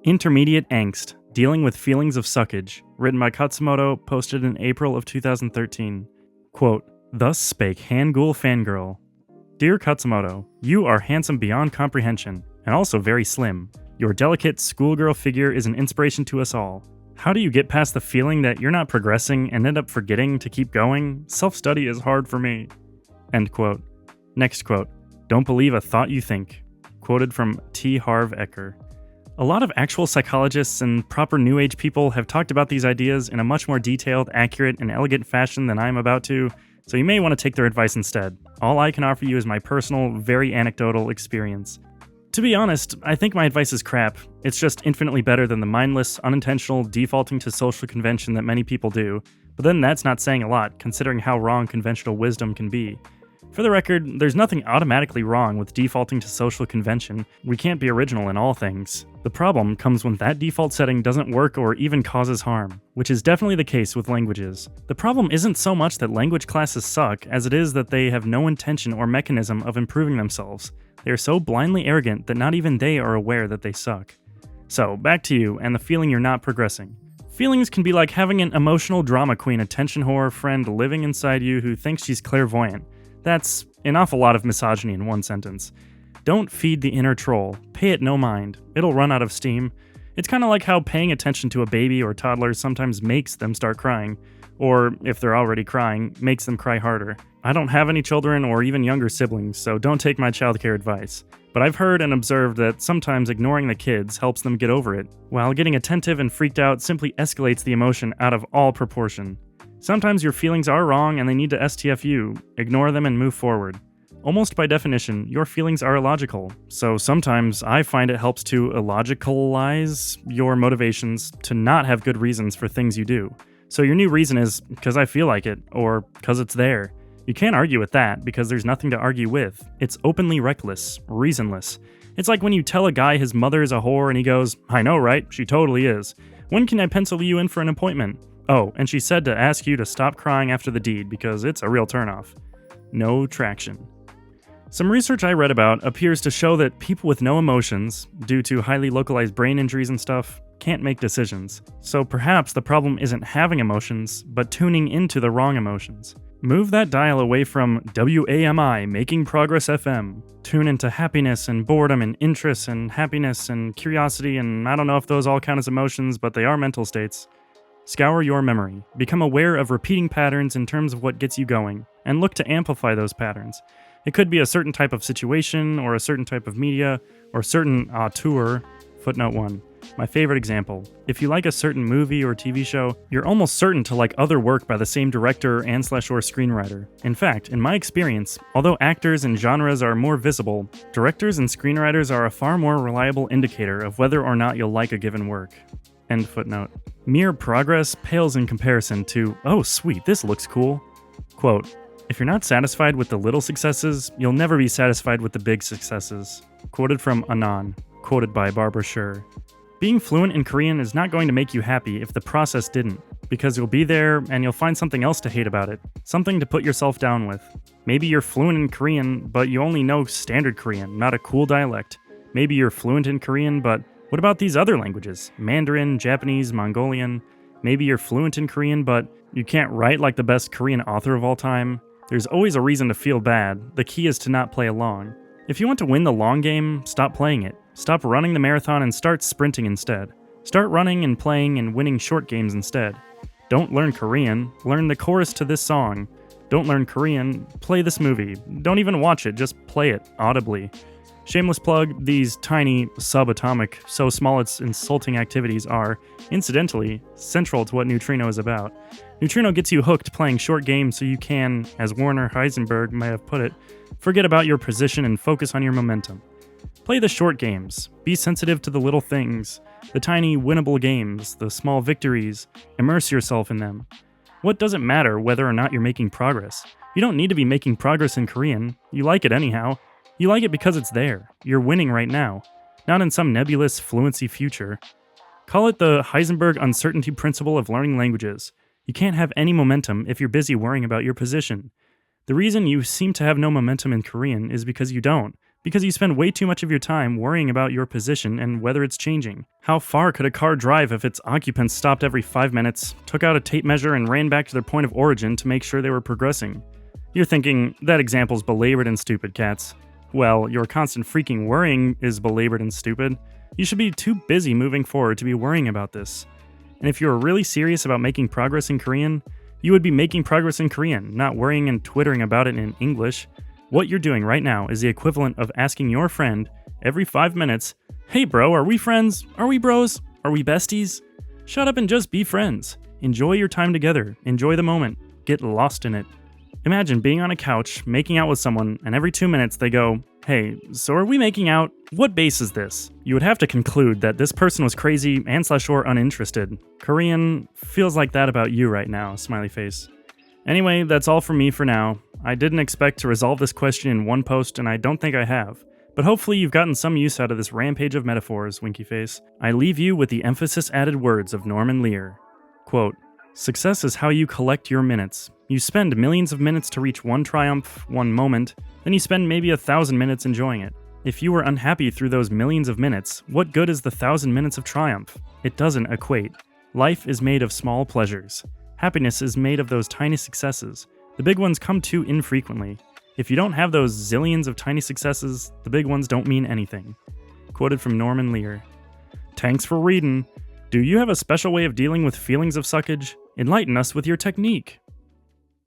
Intermediate Angst, Dealing with Feelings of Suckage, written by Khatzumoto, posted in April of 2013. Quote, Thus spake Hangul Fangirl. Dear Khatzumoto, you are handsome beyond comprehension, and also very slim. Your delicate schoolgirl figure is an inspiration to us all. How do you get past the feeling that you're not progressing and end up forgetting to keep going? Self-study is hard for me. End quote. Next quote, Don't believe a thought you think. Quoted from T. Harv Eker. A lot of actual psychologists and proper New Age people have talked about these ideas in a much more detailed, accurate, and elegant fashion than I am about to, so you may want to take their advice instead. All I can offer you is my personal, very anecdotal experience. To be honest, I think my advice is crap. It's just infinitely better than the mindless, unintentional defaulting to social convention that many people do, but then that's not saying a lot, considering how wrong conventional wisdom can be. For the record, there's nothing automatically wrong with defaulting to social convention. We can't be original in all things. The problem comes when that default setting doesn't work or even causes harm, which is definitely the case with languages. The problem isn't so much that language classes suck as it is that they have no intention or mechanism of improving themselves. They are so blindly arrogant that not even they are aware that they suck. So, back to you and the feeling you're not progressing. Feelings can be like having an emotional drama queen attention whore friend living inside you who thinks she's clairvoyant. That's an awful lot of misogyny in one sentence. Don't feed the inner troll. Pay it no mind. It'll run out of steam. It's kind of like how paying attention to a baby or toddler sometimes makes them start crying, or, if they're already crying, makes them cry harder. I don't have any children or even younger siblings, so don't take my childcare advice. But I've heard and observed that sometimes ignoring the kids helps them get over it, while getting attentive and freaked out simply escalates the emotion out of all proportion. Sometimes your feelings are wrong and they need to STF you. Ignore them and move forward. Almost by definition, your feelings are illogical, so sometimes I find it helps to illogicalize your motivations to not have good reasons for things you do. So your new reason is, because I feel like it, or because it's there. You can't argue with that, because there's nothing to argue with. It's openly reckless, reasonless. It's like when you tell a guy his mother is a whore and he goes, I know, right? She totally is. When can I pencil you in for an appointment? Oh, and she said to ask you to stop crying after the deed because it's a real turnoff. No traction. Some research I read about appears to show that people with no emotions, due to highly localized brain injuries and stuff, can't make decisions. So perhaps the problem isn't having emotions, but tuning into the wrong emotions. Move that dial away from WAMI, Making Progress FM. Tune into happiness and boredom and interest and happiness and curiosity, and I don't know if those all count as emotions, but they are mental states. Scour your memory. Become aware of repeating patterns in terms of what gets you going, and look to amplify those patterns. It could be a certain type of situation, or a certain type of media, or certain auteur. Footnote 1. My favorite example. If you like a certain movie or TV show, you're almost certain to like other work by the same director and/or screenwriter. In fact, in my experience, although actors and genres are more visible, directors and screenwriters are a far more reliable indicator of whether or not you'll like a given work. End footnote. Mere progress pales in comparison to, oh sweet, this looks cool. Quote, if you're not satisfied with the little successes, you'll never be satisfied with the big successes. Quoted from Anon. Quoted by Barbara Scher. Being fluent in Korean is not going to make you happy if the process didn't, because you'll be there and you'll find something else to hate about it, something to put yourself down with. Maybe you're fluent in Korean, but you only know standard Korean, not a cool dialect. Maybe you're fluent in Korean, but what about these other languages? Mandarin, Japanese, Mongolian? Maybe you're fluent in Korean, but you can't write like the best Korean author of all time. There's always a reason to feel bad. The key is to not play along. If you want to win the long game, stop playing it. Stop running the marathon and start sprinting instead. Start running and playing and winning short games instead. Don't learn Korean, learn the chorus to this song. Don't learn Korean, play this movie. Don't even watch it, just play it, audibly. Shameless plug, these tiny, subatomic, so small it's insulting activities are, incidentally, central to what Neutrino is about. Neutrino gets you hooked playing short games so you can, as Werner Heisenberg may have put it, forget about your position and focus on your momentum. Play the short games. Be sensitive to the little things, the tiny winnable games, the small victories. Immerse yourself in them. What does it matter whether or not you're making progress? You don't need to be making progress in Korean. You like it anyhow. You like it because it's there. You're winning right now, not in some nebulous fluency future. Call it the Heisenberg uncertainty principle of learning languages. You can't have any momentum if you're busy worrying about your position. The reason you seem to have no momentum in Korean is because you don't. Because you spend way too much of your time worrying about your position and whether it's changing. How far could a car drive if its occupants stopped every 5 minutes, took out a tape measure, and ran back to their point of origin to make sure they were progressing? You're thinking, that example's belabored and stupid, cats. Well, your constant freaking worrying is belabored and stupid. You should be too busy moving forward to be worrying about this. And if you're really serious about making progress in Korean, you would be making progress in Korean, not worrying and twittering about it in English. What you're doing right now is the equivalent of asking your friend every 5 minutes, "Hey bro, are we friends? Are we bros? Are we besties?" Shut up and just be friends. Enjoy your time together. Enjoy the moment. Get lost in it. Imagine being on a couch, making out with someone, and every 2 minutes they go, "Hey, so are we making out? What base is this?" You would have to conclude that this person was crazy and/or uninterested. Korean feels like that about you right now, smiley face. Anyway, that's all from me for now. I didn't expect to resolve this question in one post, and I don't think I have. But hopefully you've gotten some use out of this rampage of metaphors, winky face. I leave you with the emphasis-added words of Norman Lear. Quote, "Success is how you collect your minutes. You spend millions of minutes to reach one triumph, one moment, then you spend maybe 1,000 minutes enjoying it. If you were unhappy through those millions of minutes, what good is the 1,000 minutes of triumph? It doesn't equate. Life is made of small pleasures. Happiness is made of those tiny successes. The big ones come too infrequently. If you don't have those zillions of tiny successes, the big ones don't mean anything." Quoted from Norman Lear. Thanks for reading. Do you have a special way of dealing with feelings of suckage? Enlighten us with your technique.